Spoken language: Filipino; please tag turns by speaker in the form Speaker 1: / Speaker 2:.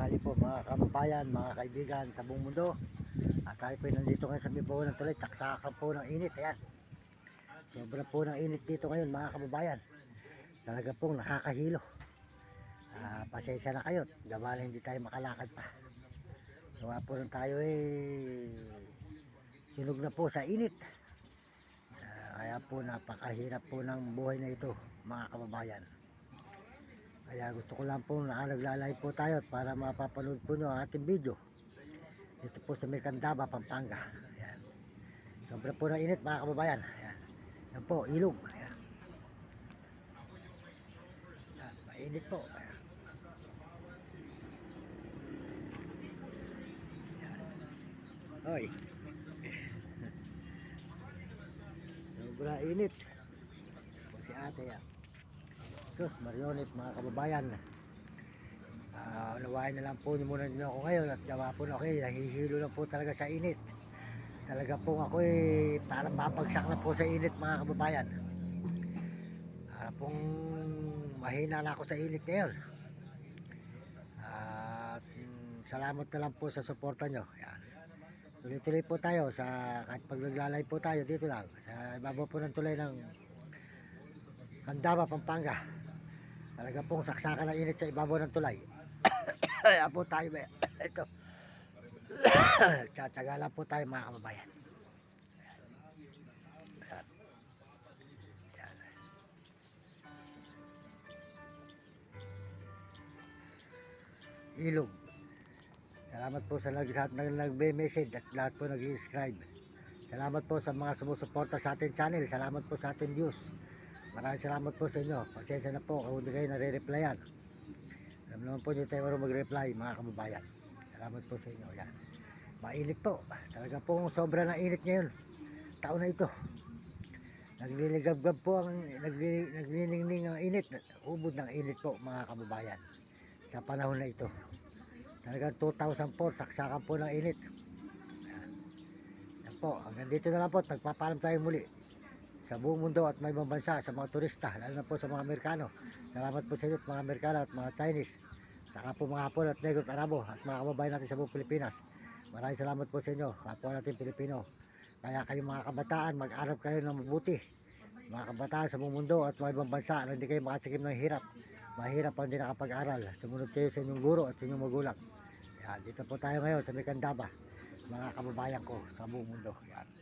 Speaker 1: tanghali po mga kababayan, mga kaibigan sa buong mundo. At tayo po nandito ngayon sa Mibaw ng Tulay, saksakan po ng init. Ayan, sobra po ng init dito ngayon mga kababayan. Talaga pong nakakahilo. Pasensya na kayo, gabala hindi tayo makalakad pa. Gawa po lang tayo sunog na po sa init. Kaya po napakahirap po ng buhay na ito mga kababayan. Kaya gusto ko lang po na naglalay po tayo para mapapanood po nyo ang ating video dito po sa Mercandaba, Pampanga. Ayan. Sobra po ng init mga kababayan. Ayan. Yan po, ilog. Ayan. Ayan, mainit po. Ayan. Hoy. Sobra init. Po si ate yan. Sus, Marionette mga kababayan. Unawain na lang po muna nyo ako ngayon at gawa po na ako nahihilo lang po talaga sa init. Talaga po ako parang mapagsak na po sa init mga kababayan. Para pong mahina na ako sa init ngayon. At salamat na lang po sa suporta nyo. Yan. Tuloy-tuloy po tayo sa kahit pag naglalay po tayo dito lang sa ibabaw po ng tulay ng Candaba, Pampanga. Talaga pong saksakan ng init sa ibabaw ng tulay. Kaya po tayo ito. Tsatsaga lang po tayo mga kababayan. Ayan. Ayan. Ilog. Salamat po sa nagbe-message at lahat po nag-i-subscribe. Salamat po sa mga sumusuporta sa ating channel. Salamat po sa ating views. Maraming salamat po sa inyo. Pasensya na po kung hindi kayo nare-replyan. Alam naman po hindi tayo marunong mag-reply mga kababayan. Salamat po sa inyo. Yan. Mainit po. Talaga po sobra na init ngayon. Taon na ito. Nagliligabgab po ang nagniningning ang init. Ubod ng init po mga kababayan. Sa panahon na ito. Talagang 2004 saksakan po ng init. Yan. Yan po. Hanggang dito na lang po. Nagpapaalam tayo muli sa buong mundo at may ibang bansa, sa mga turista, lalo na po sa mga Amerikano. Salamat po sa inyo mga Amerikano at mga Chinese, saka po mga Hapon at Negro at Arabo at mga kababayan natin sa buong Pilipinas. Maraming salamat po sa inyo, kapwa natin Pilipino. Kaya kayong mga kabataan, mag-aral kayo ng mabuti. Mga kabataan sa buong mundo at mga ibang bansa na hindi kayo makatikim ng hirap. Mahirap ang hindi nakapag-aral. Sumunod kayo sa inyong guro at sa inyong magulang. Yan, dito po tayo ngayon sa Mercandaba, mga kababayan ko sa buong mundo. Yan.